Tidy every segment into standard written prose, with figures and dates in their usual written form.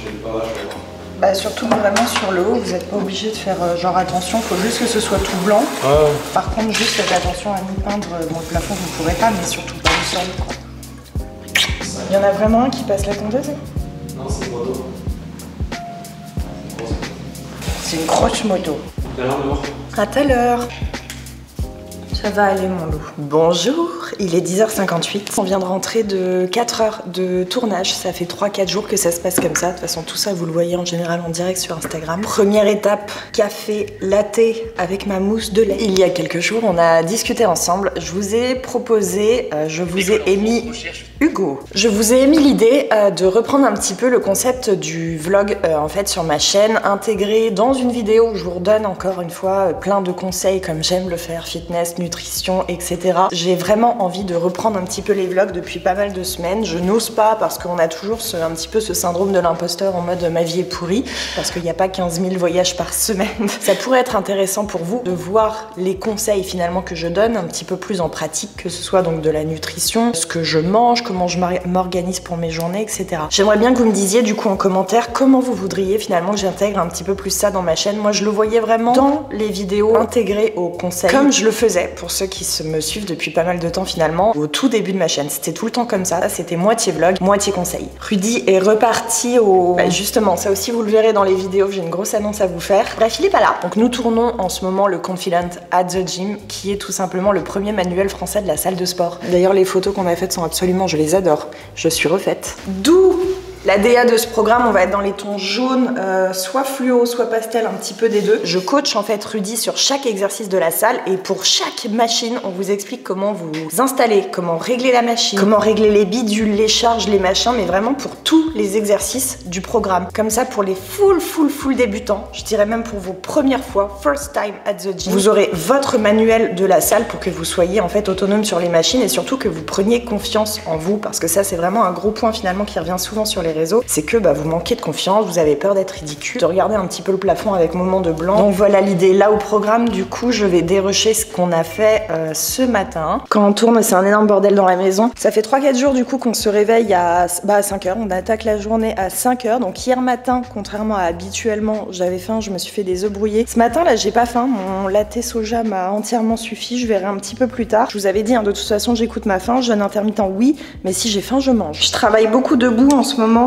je fais pas vachement. Bah surtout vraiment sur le haut, vous n'êtes pas obligé de faire genre attention, faut juste que ce soit tout blanc. Ah. Par contre, juste faites attention à n'y peindre, bon le plafond vous ne pourrez pas, mais surtout pas le sol quoi. Il y en a vraiment un qui passe la tondeuse? Non, c'est moto. C'est une grosse moto. Tout à l'heure, d'abord. À tout à l'heure. Ça va aller mon loup. Bonjour, il est 10h58. On vient de rentrer de 4 heures de tournage. Ça fait 3-4 jours que ça se passe comme ça. De toute façon, tout ça, vous le voyez en général en direct sur Instagram. Première étape, café latte avec ma mousse de lait. Il y a quelques jours, on a discuté ensemble. Je vous ai proposé, je vous ai émis... Hugo. Je vous ai émis l'idée de reprendre un petit peu le concept du vlog en fait sur ma chaîne, intégré dans une vidéo où je vous redonne encore une fois plein de conseils comme j'aime le faire, fitness, nutrition, etc. J'ai vraiment envie de reprendre un petit peu les vlogs depuis pas mal de semaines. Je n'ose pas parce qu'on a toujours un petit peu ce syndrome de l'imposteur en mode ma vie est pourrie, parce qu'il n'y a pas 15 000 voyages par semaine. Ça pourrait être intéressant pour vous de voir les conseils finalement que je donne un petit peu plus en pratique, que ce soit donc de la nutrition, ce que je mange, comment je m'organise pour mes journées, etc. J'aimerais bien que vous me disiez du coup en commentaire comment vous voudriez finalement que j'intègre un petit peu plus ça dans ma chaîne. Moi je le voyais vraiment dans les vidéos intégrées aux conseils, comme je le faisais pour ceux qui me suivent depuis pas mal de temps finalement, au tout début de ma chaîne. C'était tout le temps comme ça, c'était moitié vlog, moitié conseil. Rudy est reparti au... Bah justement, ça aussi vous le verrez dans les vidéos, j'ai une grosse annonce à vous faire. Bref, il est pas là. Donc nous tournons en ce moment le Confident at the Gym, qui est tout simplement le premier manuel français de la salle de sport. D'ailleurs les photos qu'on a faites sont absolument, je les adore. Je suis refaite. D'où la DA de ce programme, on va être dans les tons jaunes, soit fluo, soit pastel, un petit peu des deux. Je coach en fait Rudy sur chaque exercice de la salle et pour chaque machine, on vous explique comment vous installer, comment régler la machine, comment régler les bidules, les charges, les machins, mais vraiment pour tous les exercices du programme. Comme ça, pour les full débutants, je dirais même pour vos premières fois, first time at the gym, vous aurez votre manuel de la salle pour que vous soyez en fait autonome sur les machines et surtout que vous preniez confiance en vous, parce que ça c'est vraiment un gros point finalement qui revient souvent sur les réseaux, c'est que vous manquez de confiance, vous avez peur d'être ridicule, de regarder un petit peu le plafond avec moment de blanc. Donc voilà l'idée. Là au programme, du coup, je vais dérusher ce qu'on a fait ce matin. Quand on tourne, c'est un énorme bordel dans la maison. Ça fait 3-4 jours du coup qu'on se réveille à 5 h. On attaque la journée à 5 h. Donc hier matin, contrairement à habituellement, j'avais faim, je me suis fait des œufs brouillés. Ce matin là, j'ai pas faim, mon latte soja m'a entièrement suffi. Je verrai un petit peu plus tard. Je vous avais dit, de toute façon, j'écoute ma faim. Jeûne intermittent, oui, mais si j'ai faim, je mange. Je travaille beaucoup debout en ce moment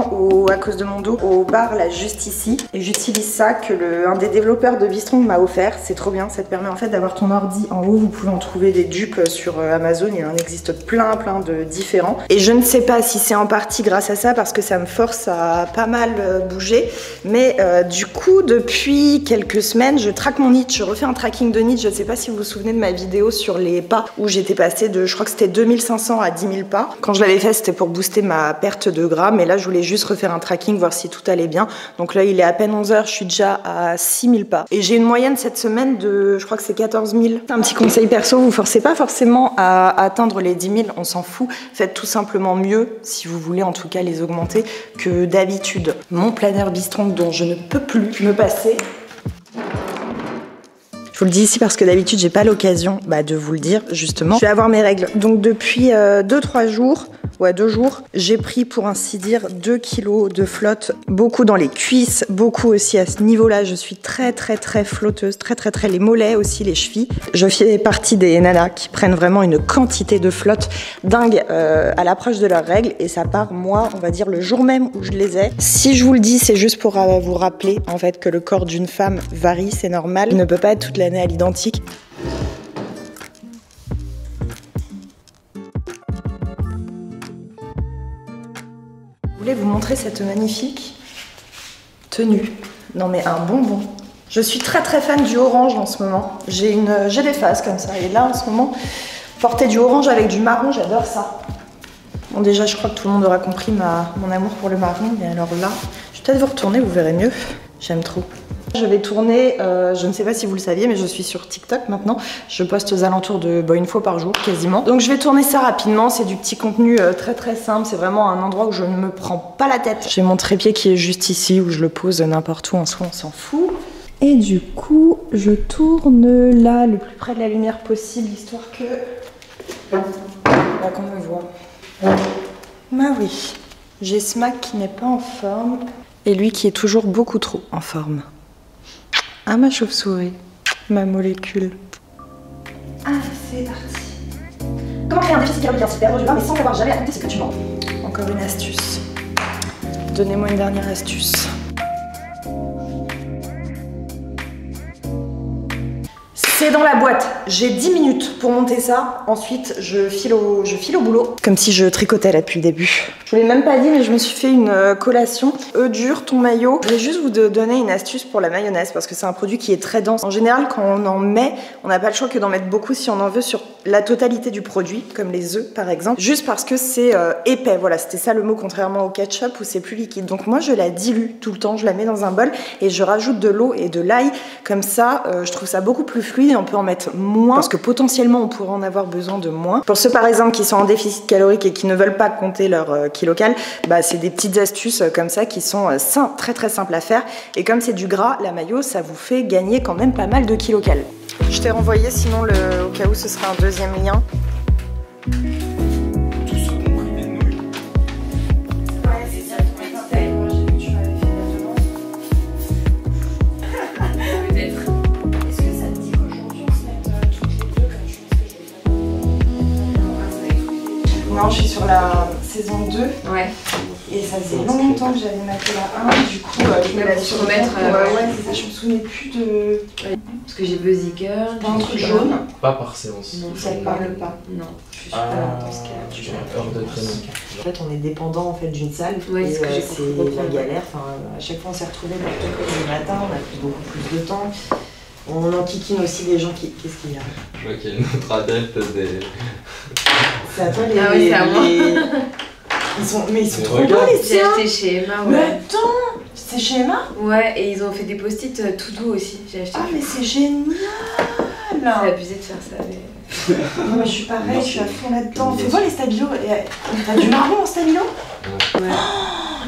à cause de mon dos, au bar là juste ici, et j'utilise ça que un des développeurs de Bstrong m'a offert. C'est trop bien, ça te permet en fait d'avoir ton ordi en haut. Vous pouvez en trouver des dupes sur Amazon, il en existe plein de différents, et je ne sais pas si c'est en partie grâce à ça parce que ça me force à pas mal bouger, mais du coup depuis quelques semaines je traque mon NEAT, je refais un tracking de NEAT. Je ne sais pas si vous vous souvenez de ma vidéo sur les pas où j'étais passée de, je crois que c'était 2500 à 10 000 pas. Quand je l'avais fait, c'était pour booster ma perte de gras, mais là je voulais juste refaire un tracking, voir si tout allait bien. Donc là il est à peine 11 h, je suis déjà à 6000 pas et j'ai une moyenne cette semaine de, je crois que c'est 14 000. Un petit conseil perso, vous forcez pas forcément à atteindre les 10 000, on s'en fout, faites tout simplement mieux, si vous voulez en tout cas les augmenter, que d'habitude. Mon planeur Bstrong dont je ne peux plus me passer. Je vous le dis ici parce que d'habitude j'ai pas l'occasion de vous le dire justement. Je vais avoir mes règles. Donc depuis 2-3 jours, ouais 2 jours, j'ai pris pour ainsi dire 2 kilos de flotte, beaucoup dans les cuisses, beaucoup aussi à ce niveau-là. Je suis très flotteuse, très les mollets aussi, les chevilles. Je fais partie des nanas qui prennent vraiment une quantité de flotte dingue à l'approche de leurs règles et ça part moi, on va dire le jour même où je les ai. Si je vous le dis, c'est juste pour vous rappeler en fait que le corps d'une femme varie, c'est normal. Il ne peut pas être toute l'année à l'identique. Je voulais vous montrer cette magnifique tenue. Non mais un bonbon. Je suis très fan du orange en ce moment. J'ai des phases comme ça. Et là en ce moment, porter du orange avec du marron, j'adore ça. Bon déjà je crois que tout le monde aura compris mon amour pour le marron. Mais alors là, je vais peut-être vous retourner, vous verrez mieux. J'aime trop. Je vais tourner, je ne sais pas si vous le saviez, mais je suis sur TikTok maintenant. Je poste aux alentours de une fois par jour quasiment. Donc je vais tourner ça rapidement, c'est du petit contenu très simple. C'est vraiment un endroit où je ne me prends pas la tête. J'ai mon trépied qui est juste ici, où je le pose n'importe où, en soi on s'en fout. Et du coup, je tourne là, le plus près de la lumière possible, histoire que... Là qu'on me voit. Bah oui, j'ai Smack qui n'est pas en forme. Et lui qui est toujours beaucoup trop en forme. Ah, ma chauve-souris, ma molécule. Ah, c'est parti. Comment créer un déficit calorique ainsi perdre du gras mais sans avoir jamais à compter ce que tu manges? Encore une astuce. Donnez-moi une dernière astuce. C'est dans la boîte. J'ai 10 minutes pour monter ça. Ensuite, je file au boulot. Comme si je tricotais là depuis le début. Je vous l'ai même pas dit, mais je me suis fait une collation. Œufs durs, thon mayo. Je voulais juste vous donner une astuce pour la mayonnaise parce que c'est un produit qui est très dense. En général, quand on en met, on n'a pas le choix que d'en mettre beaucoup si on en veut sur la totalité du produit, comme les œufs par exemple. Juste parce que c'est épais. Voilà, c'était ça le mot, contrairement au ketchup où c'est plus liquide. Donc moi, je la dilue tout le temps. Je la mets dans un bol et je rajoute de l'eau et de l'ail. Comme ça, je trouve ça beaucoup plus fluide. Et on peut en mettre moins parce que potentiellement on pourrait en avoir besoin de moins. Pour ceux par exemple qui sont en déficit calorique et qui ne veulent pas compter leur kilocal, bah, c'est des petites astuces comme ça qui sont très très simples à faire. Et comme c'est du gras, la mayo, ça vous fait gagner quand même pas mal de kilocal. Je t'ai renvoyé sinon au cas où ce serait un deuxième lien. Non, je suis sur la saison 2. Ouais. Et ça faisait longtemps que j'avais maté la 1. Du coup, je me la suis remettre. Ouais, c'est ça, je me souvenais plus de. Parce que j'ai Buzziker. Un truc jaune. Pas par séance. Non, ça ne parle pas. Non, je suis super dans ce cas-là. Tu as heure de training. En fait, on est dépendant en fait d'une salle. Ouais, et c'est la galère. Enfin, à chaque fois, on s'est retrouvés le matin, on a pris beaucoup plus de temps. On enquiquine aussi des gens qui. Qu'est-ce qu'il y a? Je vois qu'il y a une autre adepte des. C'est à toi les. Ah oui, c'est à moi. Mais ils sont trop regarde. beaux les J'ai tiens. acheté chez Emma, Mais ouais. attends, c'est chez Emma? Ouais, et ils ont fait des post-it tout doux aussi. J'ai acheté. Ah mais c'est génial. C'est abusé de faire ça. Mais... Non mais je suis pareil, je suis à fond là-dedans. Fais voir les stabilos. T'as du marron en stabilo? Ouais.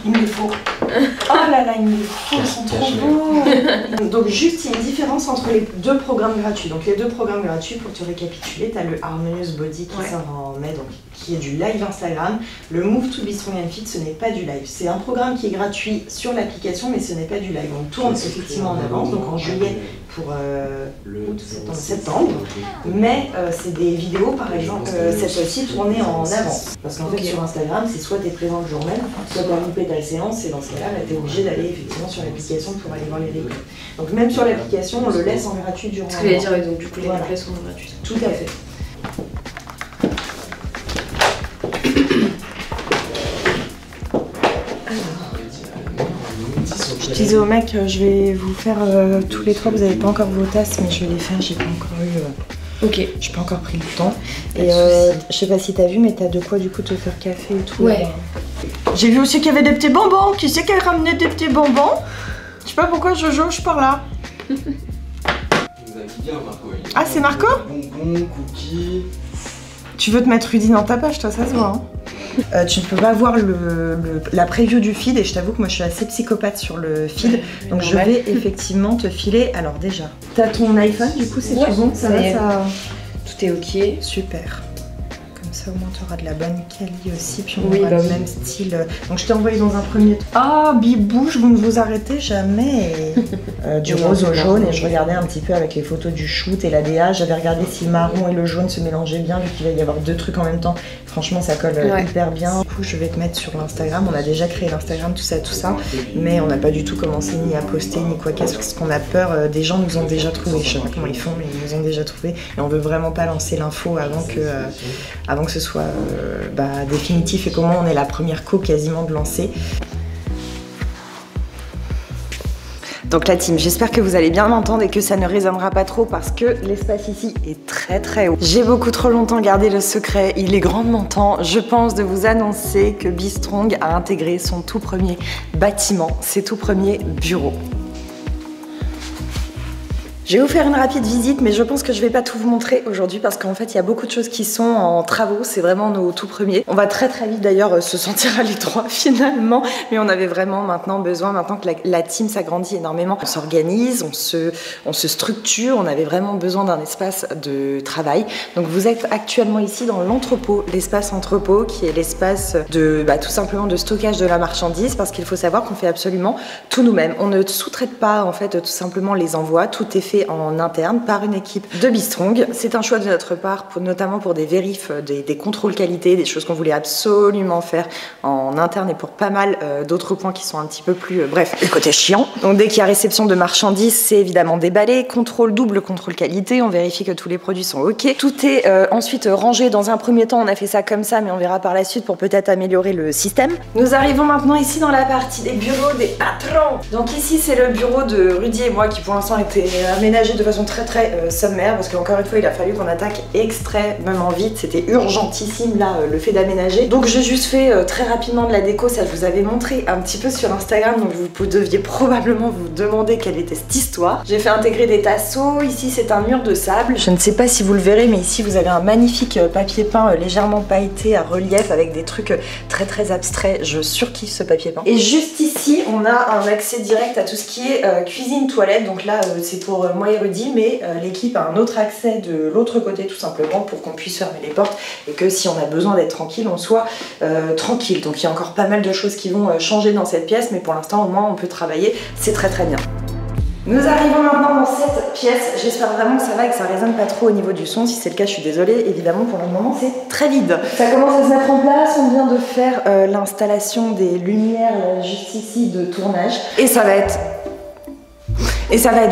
Il me les faut. Oh là là, il me les faut, ils sont trop beaux. Donc juste, il y a une différence entre les deux programmes gratuits. Donc les deux programmes gratuits, pour te récapituler, tu as le Harmonious Body qui sort en mai, donc qui est du live Instagram. Le Move to be Strong and Fit, ce n'est pas du live. C'est un programme qui est gratuit sur l'application, mais ce n'est pas du live. On tourne effectivement en avance, donc en juillet pour septembre. Mais c'est des vidéos, par exemple, cette fois-ci tournées en avance. Parce qu'en fait, sur Instagram, c'est soit tu es présent le jour même, soit tu as loupé ta séance, et dans ce cas-là, tu es obligé d'aller effectivement sur l'application pour aller voir les replays. Donc même sur l'application, on le laisse en gratuit durant. Ce que j'allais dire, ouais, donc du coup, les replays sont gratuits. Tout à fait. Je disais au mec, je vais vous faire tous les trois, vous n'avez pas encore vos tasses, mais je vais les faire, j'ai pas encore eu... Ok. J'ai pas encore pris le temps. Et je sais pas si t'as vu, mais t'as de quoi du coup te faire café et tout. Ouais. J'ai vu aussi qu'il y avait des petits bonbons. Qui c'est qui a ramené des petits bonbons? Je sais pas pourquoi je jauge par là. Il nous a dit bien, Marco. Ah, c'est Marco? Bonbons, cookies. Tu veux te mettre Rudy dans ta poche, toi, ça se voit. Hein. Tu ne peux pas voir la preview du feed, et je t'avoue que moi je suis assez psychopathe sur le feed, donc je vais effectivement te filer. Alors déjà, t'as ton iPhone, du coup c'est tout bon, ça va, ça... Tout est ok. Super. Comme ça au moins tu auras de la bonne quali aussi, puis on Oui, aura bah le oui. même style. Donc je t'ai envoyé dans un premier temps. Ah, bibouche, vous ne vous arrêtez jamais. Du rose au jaune, et je regardais un petit peu avec les photos du shoot et la DA, j'avais regardé si le marron et le jaune se mélangeaient bien, vu qu'il va y avoir deux trucs en même temps. Franchement ça colle hyper bien. Du coup je vais te mettre sur l'Instagram, on a déjà créé l'Instagram, tout ça, mais on n'a pas du tout commencé ni à poster ni quoi qu'est-ce, parce qu'on a peur, des gens nous ont déjà trouvé, je sais pas comment ils font, mais ils nous ont déjà trouvé, et on veut vraiment pas lancer l'info avant que ce soit définitif, et comment on est la première co quasiment de lancer. Donc la team, j'espère que vous allez bien m'entendre et que ça ne résonnera pas trop parce que l'espace ici est très très haut. J'ai beaucoup trop longtemps gardé le secret, il est grandement temps, je pense, de vous annoncer que Be Strong a intégré son tout premier bâtiment, ses tout premiers bureaux. Je vais vous faire une rapide visite, mais je pense que je vais pas tout vous montrer aujourd'hui parce qu'en fait il y a beaucoup de choses qui sont en travaux, c'est vraiment nos tout premiers. On va très vite d'ailleurs se sentir à l'étroit finalement, mais on avait vraiment maintenant besoin, maintenant que la team s'agrandit énormément, on s'organise, on se structure, on avait vraiment besoin d'un espace de travail. Donc vous êtes actuellement ici dans l'entrepôt, l'espace entrepôt qui est l'espace de tout simplement de stockage de la marchandise, parce qu'il faut savoir qu'on fait absolument tout nous-mêmes. On ne sous-traite pas en fait tout simplement les envois, tout est fait en interne par une équipe de Bistrong. C'est un choix de notre part, notamment pour des vérifs, des contrôles qualité, des choses qu'on voulait absolument faire en interne et pour pas mal d'autres points qui sont un petit peu plus, bref, le côté chiant. Donc dès qu'il y a réception de marchandises, c'est évidemment déballé, double contrôle qualité, on vérifie que tous les produits sont ok. Tout est ensuite rangé. Dans un premier temps, on a fait ça comme ça, mais on verra par la suite pour peut-être améliorer le système. Nous arrivons maintenant ici dans la partie des bureaux des patrons. Donc ici, c'est le bureau de Rudy et moi qui pour l'instant était aménagé de façon très sommaire, parce qu'encore une fois il a fallu qu'on attaque extrêmement vite, c'était urgentissime là le fait d'aménager. Donc j'ai juste fait très rapidement de la déco, ça je vous avais montré un petit peu sur Instagram, donc vous deviez probablement vous demander quelle était cette histoire. J'ai fait intégrer des tasseaux, ici c'est un mur de sable, je ne sais pas si vous le verrez, mais ici vous avez un magnifique papier peint légèrement pailleté à relief avec des trucs très abstraits, je surkiffe ce papier peint. Et juste ici on a un accès direct à tout ce qui est cuisine, toilette, donc là c'est pour moi et Rudy, mais l'équipe a un autre accès de l'autre côté tout simplement pour qu'on puisse fermer les portes et que si on a besoin d'être tranquille, on soit tranquille. Donc il y a encore pas mal de choses qui vont changer dans cette pièce, mais pour l'instant au moins on peut travailler, c'est très bien. Nous arrivons maintenant dans cette pièce, j'espère vraiment que ça va et que ça résonne pas trop au niveau du son, si c'est le cas je suis désolée, évidemment pour le moment c'est très vide. Ça commence à se mettre en place, on vient de faire l'installation des lumières juste ici de tournage et ça va être,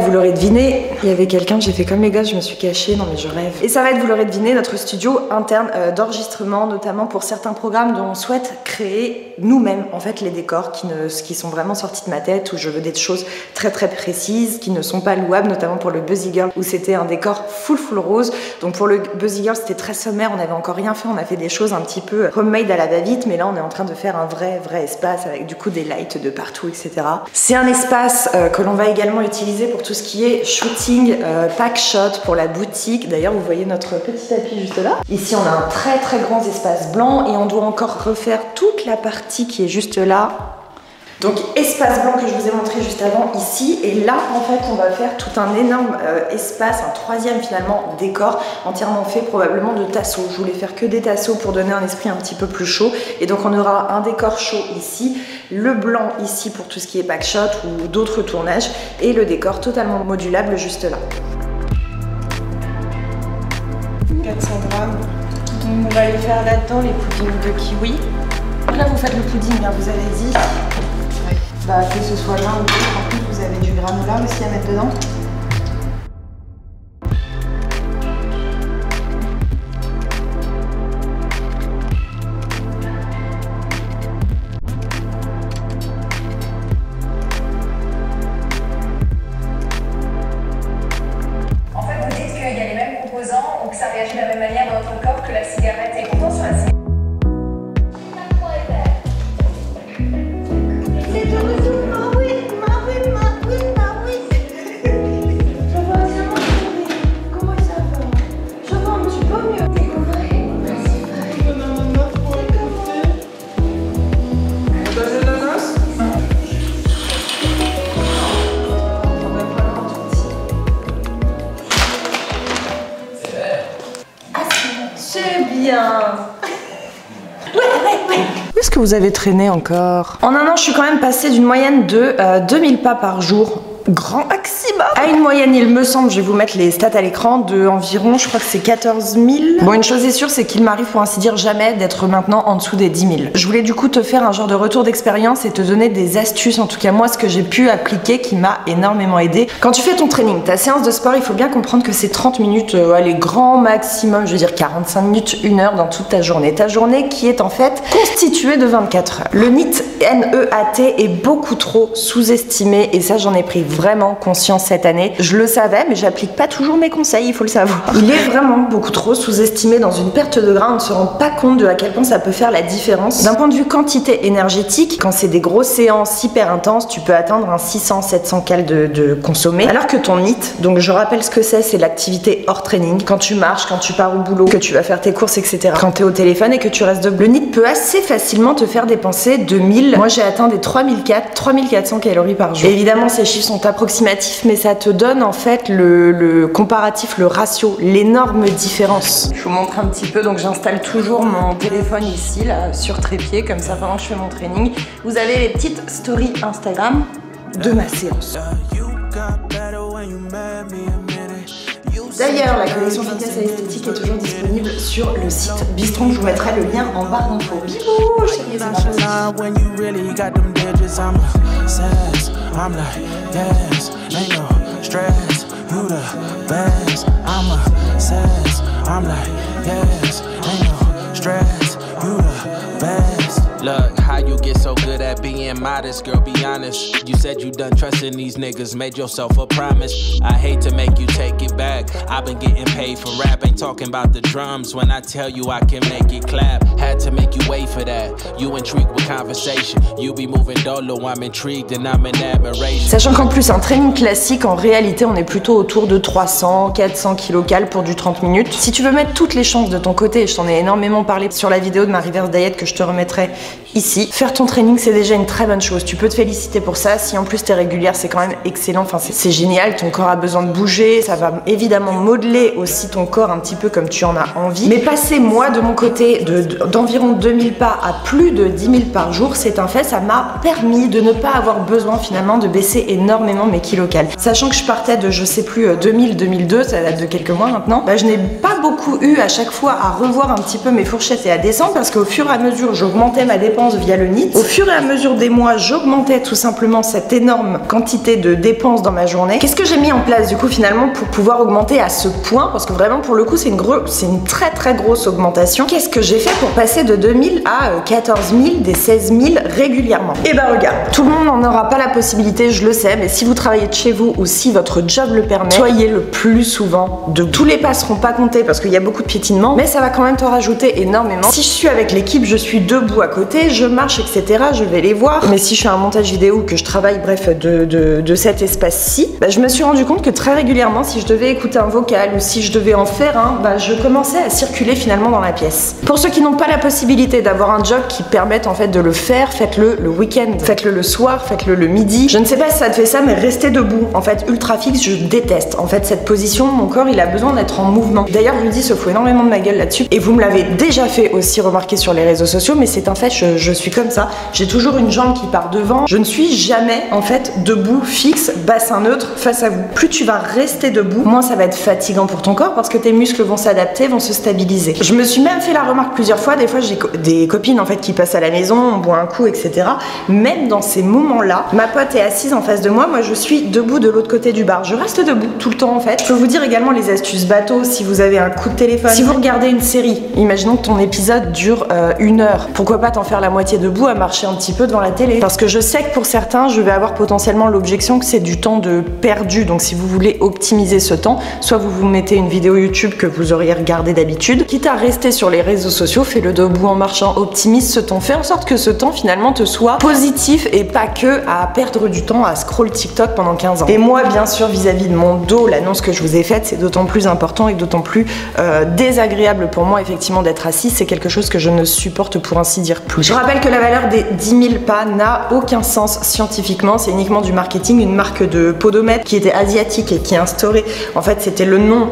vous l'aurez deviné, il y avait quelqu'un, j'ai fait comme les gosses, je me suis cachée, non mais je rêve. Et ça va être, vous l'aurez deviné, notre studio interne d'enregistrement, notamment pour certains programmes dont on souhaite créer nous-mêmes en fait les décors qui sont vraiment sortis de ma tête, où je veux des choses très précises, qui ne sont pas louables, notamment pour le Buzzy Girl où c'était un décor full rose. Donc pour le Buzzy Girl c'était très sommaire, on n'avait encore rien fait, on a fait des choses un petit peu homemade à la va-vite, mais là on est en train de faire un vrai espace avec du coup des lights de partout, etc. C'est un espace que l'on va également utiliser pour tout ce qui est shooting, pack shot pour la boutique. D'ailleurs vous voyez notre petit tapis juste là. Ici on a un très grand espace blanc et on doit encore refaire toute la partie qui est juste là. Donc espace blanc que je vous ai montré juste avant ici, et là en fait on va faire tout un énorme espace, un troisième finalement décor entièrement fait probablement de tasseaux. Je voulais faire que des tasseaux pour donner un esprit un petit peu plus chaud, et donc on aura un décor chaud ici, le blanc ici pour tout ce qui est backshot ou d'autres tournages, et le décor totalement modulable juste là. 400 grammes. Donc on va aller faire là-dedans les puddings de kiwi. Là vous faites le pudding, hein, vous avez dit. Que ce soit l'un ou l'autre, en plus vous avez du granola aussi à mettre dedans. En fait, vous dites qu'il y a les mêmes composants ou que ça réagit de la même manière dans notre corps que la cigarette, et pourtant sur la cigarette. Où est-ce que vous avez traîné encore? En un an, je suis quand même passée d'une moyenne de 2000 pas par jour, grand maximum, à une moyenne, il me semble, je vais vous mettre les stats à l'écran, de environ, je crois que c'est 14 000. Bon, une chose est sûre, c'est qu'il m'arrive pour ainsi dire jamais d'être maintenant en dessous des 10 000. Je voulais du coup te faire un genre de retour d'expérience et te donner des astuces, en tout cas moi, ce que j'ai pu appliquer qui m'a énormément aidé. Quand tu fais ton training, ta séance de sport, il faut bien comprendre que c'est 30 minutes, allez, grand maximum, je veux dire 45 minutes, 1 heure dans toute ta journée. Ta journée qui est en fait constituée de 24 heures. Le NEAT, N-E-A-T, est beaucoup trop sous-estimé et ça, j'en ai pris vraiment conscience cette année. Je le savais, mais j'applique pas toujours mes conseils, il faut le savoir. Il est vraiment beaucoup trop sous-estimé dans une perte de gras. On ne se rend pas compte de à quel point ça peut faire la différence. D'un point de vue quantité énergétique, quand c'est des grosses séances hyper intenses, tu peux atteindre un 600-700 cal de consommer. Alors que ton NEAT, donc je rappelle ce que c'est l'activité hors training. Quand tu marches, quand tu pars au boulot, que tu vas faire tes courses, etc. Quand tu es au téléphone et que tu restes debout. Le NEAT peut assez facilement te faire dépenser 2000. Moi j'ai atteint des 3400 calories par jour. Et évidemment ces chiffres sont approximatifs, mais ça te donne en fait le comparatif, le ratio, l'énorme différence. Je vous montre un petit peu, donc j'installe toujours mon téléphone ici, là, sur trépied, comme ça pendant que je fais mon training. Vous avez les petites stories Instagram de ma séance. D'ailleurs, la collection Fitness et Esthétique est toujours disponible sur le site Bistron. Je vous mettrai le lien en barre d'infos. Bisous, chérie, Look, how you get so good at being modest, girl, be honest. You said you done trusting these niggas, made yourself a promise. I hate to make you take it back. I've been getting paid for rap, ain't talking about the drums. When I tell you I can make it clap, had to make you wait for that. You intrigued with conversation, you be moving dolo, I'm intrigued and I'm in admiration. Sachant qu'en plus, un training classique, en réalité, on est plutôt autour de 300-400 kcal pour du 30 minutes. Si tu veux mettre toutes les chances de ton côté, et je t'en ai énormément parlé sur la vidéo de ma reverse diet que je te remettrai ici, faire ton training c'est déjà une très bonne chose, tu peux te féliciter pour ça. Si en plus t'es régulière, c'est quand même excellent, enfin c'est génial, ton corps a besoin de bouger, ça va évidemment modeler aussi ton corps un petit peu comme tu en as envie. Mais passer moi de mon côté d'environ 2000 pas à plus de 10 000 par jour, c'est un fait, ça m'a permis de ne pas avoir besoin finalement de baisser énormément mes kilocals. Sachant que je partais de je sais plus 2000-2002, ça date de quelques mois maintenant, bah, je n'ai pas beaucoup eu à chaque fois à revoir un petit peu mes fourchettes et à descendre parce qu'au fur et à mesure j'augmentais ma dépense via le NEAT. Au fur et à mesure des mois, j'augmentais tout simplement cette énorme quantité de dépenses dans ma journée. Qu'est-ce que j'ai mis en place du coup finalement pour pouvoir augmenter à ce point? Parce que vraiment pour le coup c'est une très grosse augmentation. Qu'est-ce que j'ai fait pour passer de 2000 à 14 000, des 16 000 régulièrement? Et bah regarde, tout le monde n'en aura pas la possibilité, je le sais, mais si vous travaillez de chez vous ou si votre job le permet, soyez le plus souvent debout. Tous les pas seront pas comptés parce qu'il y a beaucoup de piétinement, mais ça va quand même te rajouter énormément. Si je suis avec l'équipe, je suis debout à côté, je marche, etc. Je vais les voir. Mais si je fais un montage vidéo, que je travaille, bref, de cet espace-ci, bah, je me suis rendu compte que très régulièrement, si je devais écouter un vocal ou si je devais en faire un, bah, je commençais à circuler finalement dans la pièce. Pour ceux qui n'ont pas la possibilité d'avoir un job qui permette en fait de le faire, faites-le le week-end, faites-le le soir, faites-le le midi. Je ne sais pas si ça te fait ça, mais restez debout. En fait, ultra fixe, je déteste. En fait, cette position, mon corps, il a besoin d'être en mouvement. D'ailleurs, Rudy se fout énormément de ma gueule là-dessus. Et vous me l'avez déjà fait aussi remarquer sur les réseaux sociaux, mais c'est un fait, je suis comme ça. J'ai toujours une jambe qui part devant. Je ne suis jamais en fait debout, fixe, bassin neutre face à vous. Plus tu vas rester debout, moins ça va être fatigant pour ton corps parce que tes muscles vont s'adapter, vont se stabiliser. Je me suis même fait la remarque plusieurs fois. Des fois, j'ai des copines en fait qui passent à la maison, on boit un coup, etc. Même dans ces moments-là, ma pote est assise en face de moi. Moi, je suis debout de l'autre côté du bar. Je reste debout tout le temps en fait. Je peux vous dire également les astuces bateau si vous avez un coup de téléphone. Si vous regardez une série, imaginons que ton épisode dure 1 heure. Pourquoi pas t'en faire la moitié debout à marcher un petit peu devant la télé? Parce que je sais que pour certains, je vais avoir potentiellement l'objection que c'est du temps de perdu. Donc si vous voulez optimiser ce temps, soit vous mettez une vidéo YouTube que vous auriez regardé d'habitude, quitte à rester sur les réseaux sociaux, fais-le debout en marchant, optimise ce temps, fais en sorte que ce temps finalement te soit positif et pas que à perdre du temps à scroll TikTok pendant 15 ans. Et moi, bien sûr, vis-à-vis de mon dos, l'annonce que je vous ai faite, c'est d'autant plus important et d'autant plus désagréable pour moi effectivement d'être assise. C'est quelque chose que je ne supporte pour ainsi dire plus. Je rappelle que la valeur des 10 000 pas n'a aucun sens scientifiquement, c'est uniquement du marketing. Une marque de podomètre qui était asiatique et qui a instauré, en fait c'était le nom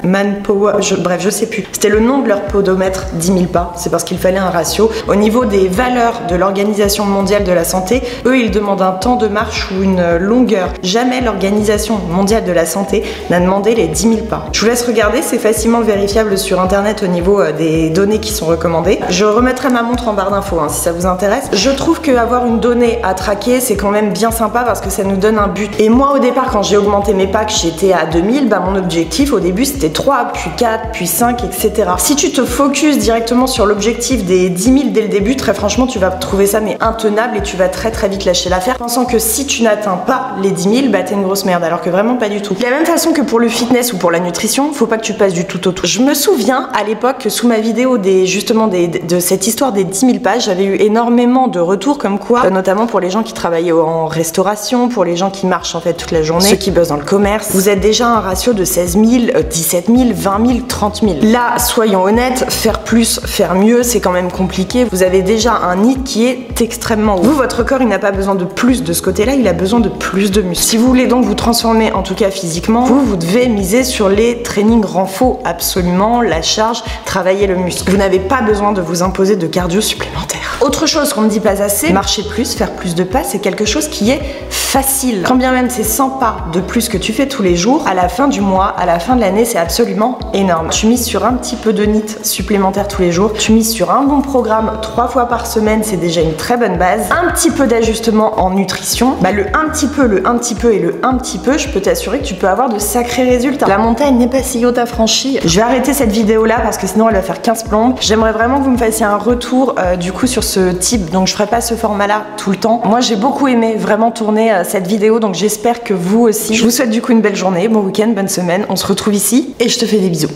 Manpower, bref je sais plus, c'était le nom de leur podomètre 10 000 pas, c'est parce qu'il fallait un ratio. Au niveau des valeurs de l'Organisation mondiale de la santé, eux ils demandent un temps de marche ou une longueur. Jamais l'Organisation mondiale de la santé n'a demandé les 10 000 pas. Je vous laisse regarder, c'est facilement vérifiable sur internet au niveau des données qui sont recommandées. Je remettrai ma montre en barre barre d'infos hein, si ça vous intéresse. Je trouve qu'avoir une donnée à traquer, c'est quand même bien sympa parce que ça nous donne un but. Et moi, au départ, quand j'ai augmenté mes packs, j'étais à 2000. Bah, mon objectif, au début, c'était 3, puis 4, puis 5, etc. Si tu te focuses directement sur l'objectif des 10 000 dès le début, très franchement, tu vas trouver ça mais intenable et tu vas très très vite lâcher l'affaire, pensant que si tu n'atteins pas les 10 000, bah t'es une grosse merde, alors que vraiment pas du tout. De la même façon que pour le fitness ou pour la nutrition, faut pas que tu passes du tout au tout. Je me souviens à l'époque que sous ma vidéo de cette histoire des 10 000 pages, j'avais eu énormément de retours comme quoi, notamment pour les gens qui travaillaient en restauration, pour les gens qui marchent en fait toute la journée, ceux qui bossent dans le commerce, vous êtes déjà à un ratio de 16 000, 17 000, 20 000, 30 000. Là, soyons honnêtes, faire plus, faire mieux, c'est quand même compliqué. Vous avez déjà un nid qui est extrêmement haut. Vous, votre corps, il n'a pas besoin de plus de ce côté-là, il a besoin de plus de muscles. Si vous voulez donc vous transformer, en tout cas physiquement, vous devez miser sur les trainings renfo, absolument, la charge, travailler le muscle. Vous n'avez pas besoin de vous imposer de cardio supplémentaire. Autre chose qu'on ne dit pas assez, marcher plus, faire plus de pas, c'est quelque chose qui est facile. Quand bien même c'est 100 pas de plus que tu fais tous les jours, à la fin du mois, à la fin de l'année, c'est absolument énorme. Tu mises sur un petit peu de NEAT supplémentaire tous les jours, tu mises sur un bon programme 3 fois par semaine, c'est déjà une très bonne base. Un petit peu d'ajustement en nutrition, bah le un petit peu et le un petit peu, je peux t'assurer que tu peux avoir de sacrés résultats. La montagne n'est pas si haute à franchir. Je vais arrêter cette vidéo là parce que sinon elle va faire 15 plombes. J'aimerais vraiment que vous me fassiez un retour du coup sur ce type, donc je ferai pas ce format là tout le temps. Moi j'ai beaucoup aimé vraiment tourner cette vidéo, donc j'espère que vous aussi. Je vous souhaite du coup une belle journée, bon week-end, bonne semaine, on se retrouve ici et je te fais des bisous.